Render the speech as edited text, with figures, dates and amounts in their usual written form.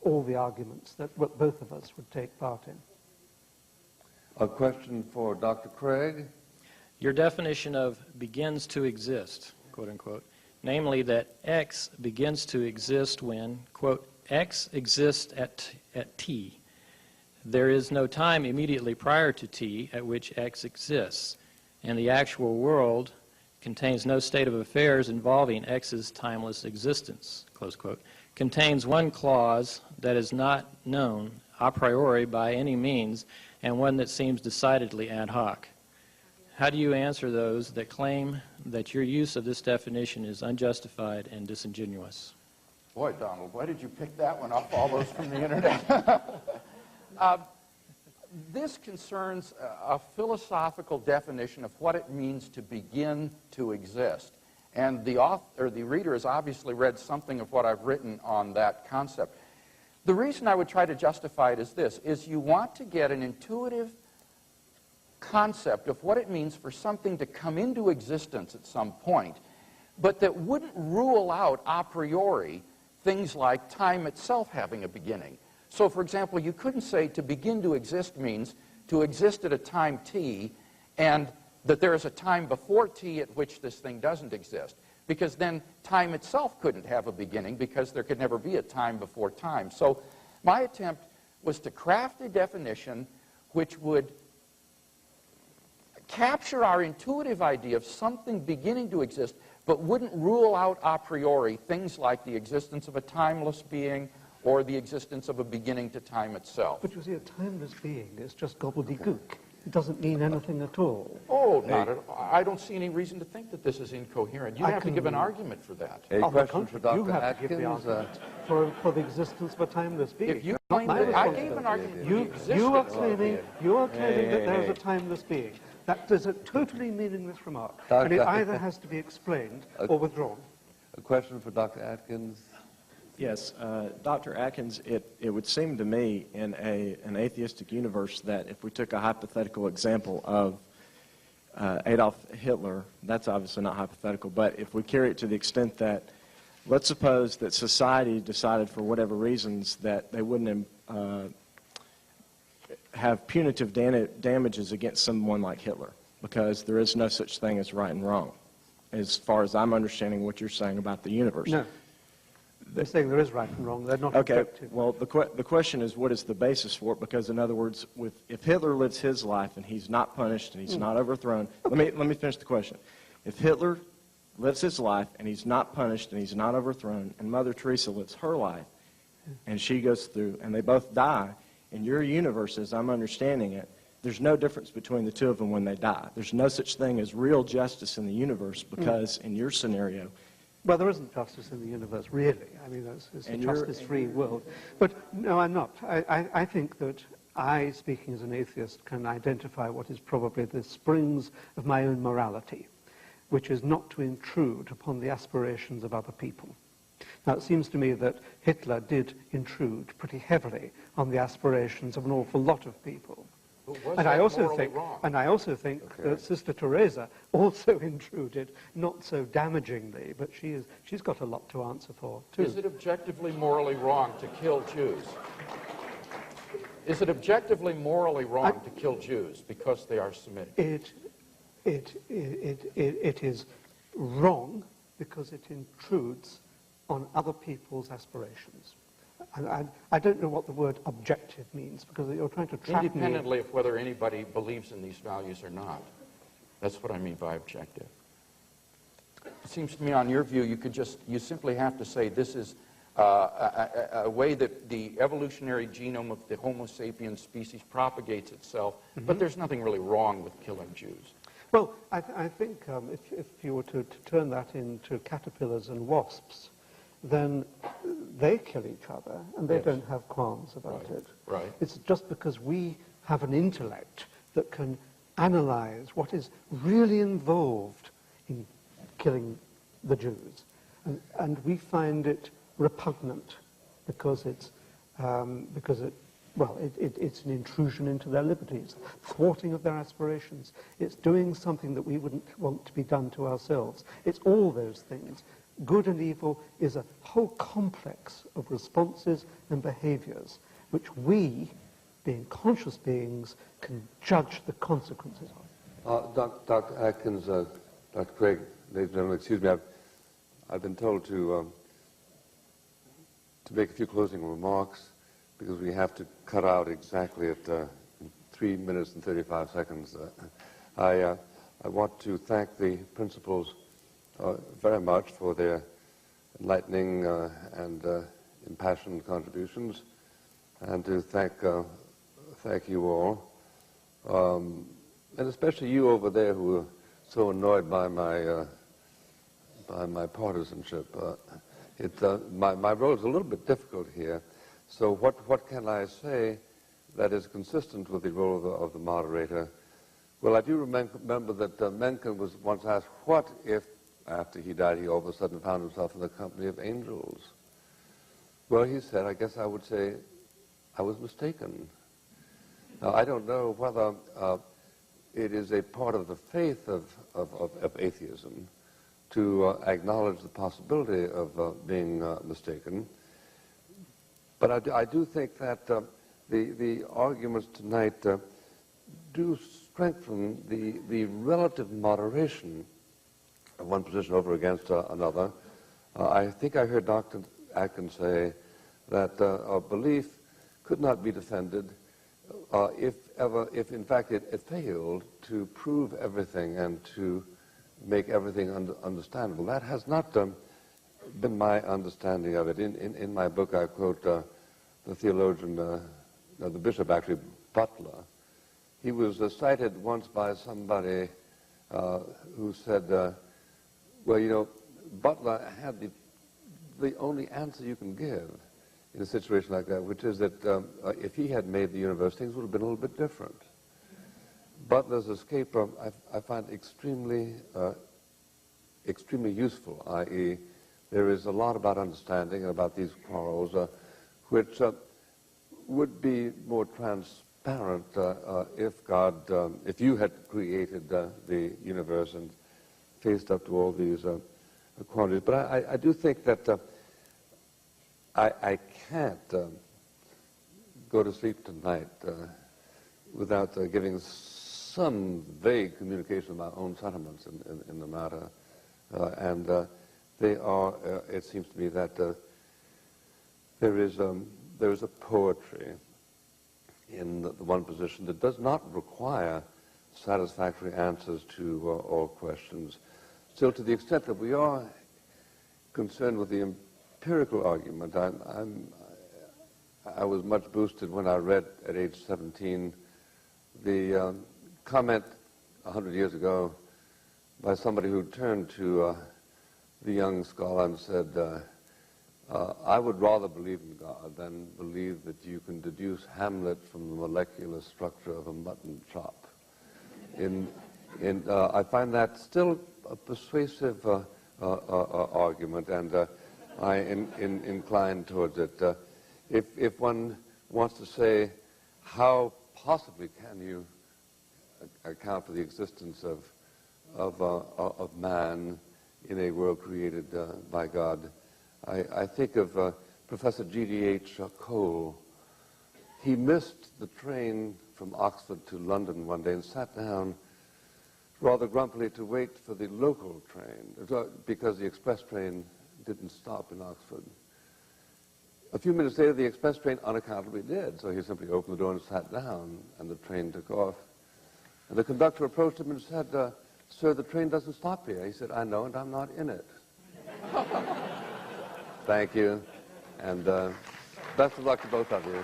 all the arguments that both of us would take part in. A question for Dr. Craig. Your definition of begins to exist, quote unquote, namely that X begins to exist when, quote, X exists at T. There is no time immediately prior to T at which X exists, and the actual world contains no state of affairs involving X's timeless existence, close quote, contains one clause that is not known a priori by any means, and one that seems decidedly ad hoc. How do you answer those that claim that your use of this definition is unjustified and disingenuous? Boy, Donald, why did you pick that one off all those from the internet? This concerns a philosophical definition of what it means to begin to exist. And the author, or the reader has obviously read something of what I've written on that concept. The reason I would try to justify it is this, is you want to get an intuitive concept of what it means for something to come into existence at some point, but that wouldn't rule out a priori things like time itself having a beginning. So, for example, you couldn't say to begin to exist means to exist at a time t, and that there is a time before t at which this thing doesn't exist. Because then time itself couldn't have a beginning, because there could never be a time before time. So my attempt was to craft a definition which would capture our intuitive idea of something beginning to exist, but wouldn't rule out a priori things like the existence of a timeless being or the existence of a beginning to time itself. But you see, a timeless being is just gobbledygook. It doesn't mean anything at all. Oh, not at all. I don't see any reason to think that this is incoherent. You have to give an argument for that. A question for Dr. You have to give the Atkins. argument for the existence of a timeless being. If you claim that, I gave an argument. You are claiming that there is a timeless being. That is a totally meaningless remark, and it either has to be explained or withdrawn. A question for Dr. Atkins. Yes, Dr. Atkins, it would seem to me in an atheistic universe that if we took a hypothetical example of Adolf Hitler, that's obviously not hypothetical, but if we carry it to the extent that, let's suppose that society decided for whatever reasons that they wouldn't have punitive damages against someone like Hitler, because there is no such thing as right and wrong, as far as I'm understanding what you're saying about the universe. No. They're saying there is right and wrong. They're not okay. objective. Well, the question is, what is the basis for it? Because, in other words, if Hitler lives his life and he's not punished and he's not overthrown, let me finish the question. If Hitler lives his life and he's not punished and he's not overthrown, and Mother Teresa lives her life and she goes through and they both die, in your universe, as I'm understanding it, there's no difference between the two of them when they die. There's no such thing as real justice in the universe because, in your scenario, well, there isn't justice in the universe, really. I mean, it's a justice-free world. But no, I'm not. I think that I, speaking as an atheist, can identify what is probably the springs of my own morality, which is not to intrude upon the aspirations of other people. Now, it seems to me that Hitler did intrude pretty heavily on the aspirations of an awful lot of people. And I also think that Sister Teresa also intruded, not so damagingly, but she's got a lot to answer for, too. Is it objectively morally wrong to kill Jews? Is it objectively morally wrong to kill Jews because they are Semitic? It is wrong because it intrudes on other people's aspirations. And I don't know what the word objective means, because you're trying to trap independently of whether anybody believes in these values or not. That's what I mean by objective. It seems to me, on your view, you simply have to say this is a way that the evolutionary genome of the Homo sapiens species propagates itself, but there's nothing really wrong with killing Jews. Well, I think if you were to turn that into caterpillars and wasps, then they kill each other, and they don't have qualms about it. Right. It's just because we have an intellect that can analyze what is really involved in killing the Jews, and we find it repugnant because it's it's an intrusion into their liberties, thwarting of their aspirations. It's doing something that we wouldn't want to be done to ourselves. It's all those things. Good and evil is a whole complex of responses and behaviors which we, being conscious beings, can judge the consequences of. Dr. Atkins, Dr. Craig, ladies and gentlemen, excuse me, I've been told to make a few closing remarks because we have to cut out exactly at 3 minutes and 35 seconds. I want to thank the principals very much for their enlightening and impassioned contributions, and to thank you all, and especially you over there who are so annoyed by my partisanship. My role is a little bit difficult here, so what can I say that is consistent with the role of the moderator? Well, I do remember that Mencken was once asked, what if, after he died, he all of a sudden found himself in the company of angels? Well, he said, I guess I would say, I was mistaken. Now, I don't know whether it is a part of the faith of atheism to acknowledge the possibility of being mistaken, but I do think that the arguments tonight do strengthen the relative moderation of one position over against another. I think I heard Dr. Atkins say that a belief could not be defended if in fact it failed to prove everything and to make everything understandable. That has not been my understanding of it. In my book, I quote the theologian, the bishop actually, Butler. He was cited once by somebody who said, well, you know, Butler had the only answer you can give in a situation like that, which is that if he had made the universe, things would have been a little bit different. Butler's escape I find extremely useful, i.e., there is a lot about understanding and about these quarrels which would be more transparent if you had created the universe and faced up to all these quantities. But I do think that I can't go to sleep tonight without giving some vague communication of my own sentiments in the matter. And they are, it seems to me that there is a poetry in the one position that does not require satisfactory answers to all questions. Still, to the extent that we are concerned with the empirical argument, I was much boosted when I read at age 17 the comment 100 years ago by somebody who turned to the young scholar and said, I would rather believe in God than believe that you can deduce Hamlet from the molecular structure of a mutton chop. I find that still a persuasive argument, and I incline towards it. If one wants to say, how possibly can you account for the existence of man in a world created by God, I think of Professor G.D.H. Cole. He missed the train from Oxford to London one day and sat down rather grumpily to wait for the local train because the express train didn't stop in Oxford. A few minutes later, the express train unaccountably did, so he simply opened the door and sat down, and the train took off. And the conductor approached him and said, sir, the train doesn't stop here. He said, I know, and I'm not in it. Thank you, and best of luck to both of you.